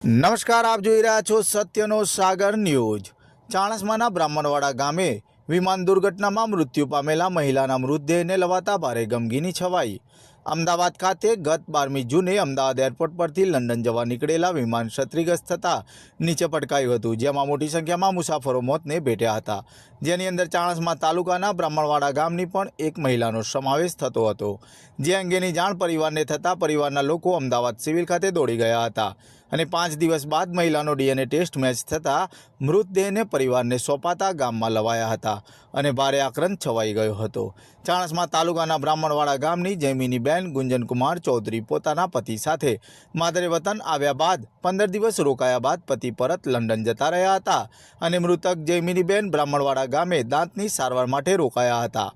નમસ્કાર, આપ જોઈ રહ્યા છો સત્યનો સાગર ન્યૂઝ। ચાણસ્માના બ્રાહ્મણવાડા ગામે વિમાન દુર્ઘટનામાં મૃત્યુ પામેલા મહિલાના મૃતદેહને લવાતા ભારે ગમગીની છવાઈ। અમદાવાદ ખાતે ગત 12મી જૂને અમદાવાદ એરપોર્ટ પરથી લંડન જવા નીકળેલા વિમાન ક્ષતિગ્રસ્ત થતાં નીચે પટકાયું હતું, જેમાં મોટી સંખ્યામાં મુસાફરો મોતને ભેટ્યા હતા, જેની અંદર ચાણસ્મા તાલુકાના બ્રાહ્મણવાડા ગામની પણ એક મહિલાનો સમાવેશ થતો હતો। જે અંગેની જાણ પરિવારને થતાં પરિવારના લોકો અમદાવાદ સિવિલ ખાતે દોડી ગયા હતા અને 5 દિવસ બાદ મહિલાનો ડીએનએ ટેસ્ટ મેચ થતાં મૃતદેહને પરિવારને સોંપાતા ગામમાં લવાયા હતા અને ભારે આક્રંદ છવાઈ ગયો હતો। ચાણસ્મા તાલુકાના બ્રાહ્મણવાડા ગામની જયમિનીબેન ગુંજનકુમાર ચૌધરી પોતાના પતિ સાથે માદરે વતન આવ્યા બાદ 15 દિવસ રોકાયા બાદ પતિ પરત લંડન જતા રહ્યા હતા અને મૃતક જયમિનીબેન બ્રાહ્મણવાડા ગામે દાંતની સારવાર માટે રોકાયા હતા।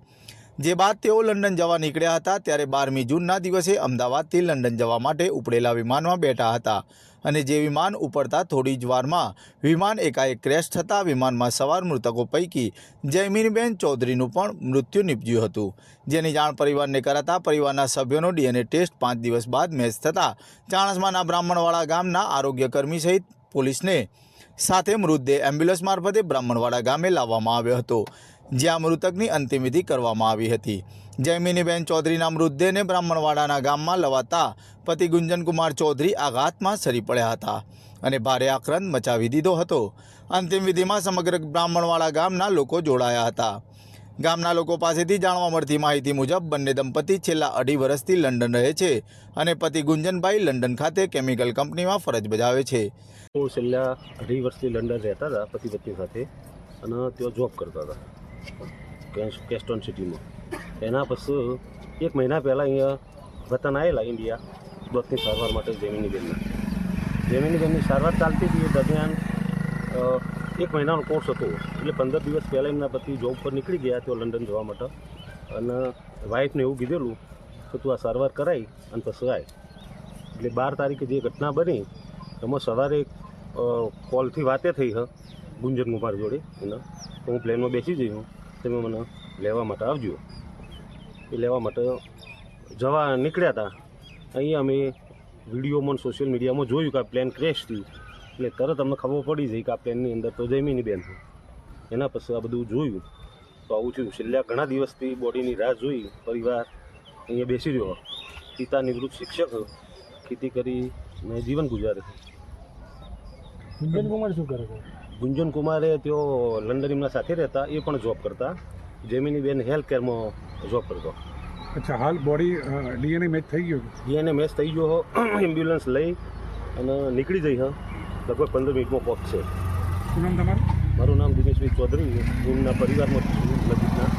જે બાદ તેઓ લંડન જવા નીકળ્યા હતા ત્યારે 12મી જૂનના દિવસે અમદાવાદથી લંડન જવા માટે ઉપડેલા વિમાનમાં બેઠા હતા અને જે વિમાન ઉપડતા થોડી જ વારમાં વિમાન એકાએક ક્રેશ થતાં વિમાનમાં સવાર મૃતકો પૈકી જયમિનીબેન ચૌધરીનું પણ મૃત્યુ નિપજ્યું હતું, જેની જાણ પરિવારને કરાતા પરિવારના સભ્યોનો ડીએનએ ટેસ્ટ 5 દિવસ બાદ મેચ થતાં ચાણસ્માના બ્રાહ્મણવાડા ગામના આરોગ્યકર્મી સહિત પોલીસને સાથે મૃતદેહ એમ્બ્યુલન્સ મારફતે બ્રાહ્મણવાડા ગામે લાવવામાં આવ્યો હતો, જ્યાં મૃતકની અંતિમવિધિ કરવામાં આવી હતી। જયમિનીબેન ચૌધરીના મૃતદેહને બ્રાહ્મણવાડાના ગામમાં લવાતા પતિ ગુંજનકુમાર ચૌધરી આઘાતમાં સરી પડ્યા હતા અને ભારે આક્રંદ મચાવી દીધો હતો। અંતિમવિધિમાં સમગ્ર બ્રાહ્મણવાડા ગામના લોકો જોડાયા હતા। ગામના લોકો પાસેથી જાણવા મળતી માહિતી મુજબ બંને દંપતી છેલ્લા 2.5 વર્ષથી લંડન રહે છે અને પતિ ગુંજનભાઈ લંડન ખાતે કેમિકલ કંપનીમાં ફરજ બજાવે છે। હું છેલ્લા 2.5 વર્ષથી લંડન રહેતા હતા પતિ પત્ની સાથે અને ત્યાં જોબ કરતા હતા કેસ્ટોન સિટીમાં। એના પછી 1 મહિના પહેલાં અહીંયા વતન આવેલા ઇન્ડિયા દાંતની સારવાર માટે જયમિનીબેનની સારવાર ચાલતી હતી। એ દરમિયાન 1 મહિનાનો કોર્સ હતો એટલે 15 દિવસ પહેલાં એમના પતિ જોબ પર નીકળી ગયા તેઓ લંડન જવા માટે અને વાઈફને એવું કીધેલું કે તું આ સારવાર કરાવી અને પછી આય। એટલે 12 તારીખે જે ઘટના બની એમાં સવારે કોલથી વાતે થઈ હ ગુંજનકુમાર જોડે એને તો હું પ્લેનમાં બેસી જઈ તમે મને લેવા માટે આવજો। એ લેવા માટે જવા નીકળ્યા હતા। અહીંયા અમે વિડીયોમાં સોશિયલ મીડિયામાં જોયું કે આ પ્લેન ક્રેશ થયું એટલે તરત અમને ખબર પડી જઈ કે આ પ્લેનની અંદર તો જયમિનીબેન છે। એના પછી આ બધું જોયું તો આવું થયું। છેલ્લા ઘણા દિવસથી બોડીની રાહ જોઈ પરિવાર અહીંયા બેસી રહ્યો। પિતા નિવૃત્ત શિક્ષક ખેતી કરીને જીવન ગુજારે છે। ગુંજનકુમાર શું કરે છે? ગુંજનકુમારે તેઓ લંડન એમના સાથે રહેતા, એ પણ જોબ કરતા। જયમિનીબેન હેલ્થ કેરમાં જોબ કરતો। અચ્છા, હાલ બોડી ડીએનએ મેચ થઈ ગયો? ડીએનએ મેચ થઈ ગયો। એમ્બ્યુલન્સ લઈ અને નીકળી જઈ લગભગ 15 મિનિટમાં પહોંચશે। શું નામ તમારું? મારું નામ દિનેશભાઈ ચૌધરી, એમના પરિવારમાં નજીકના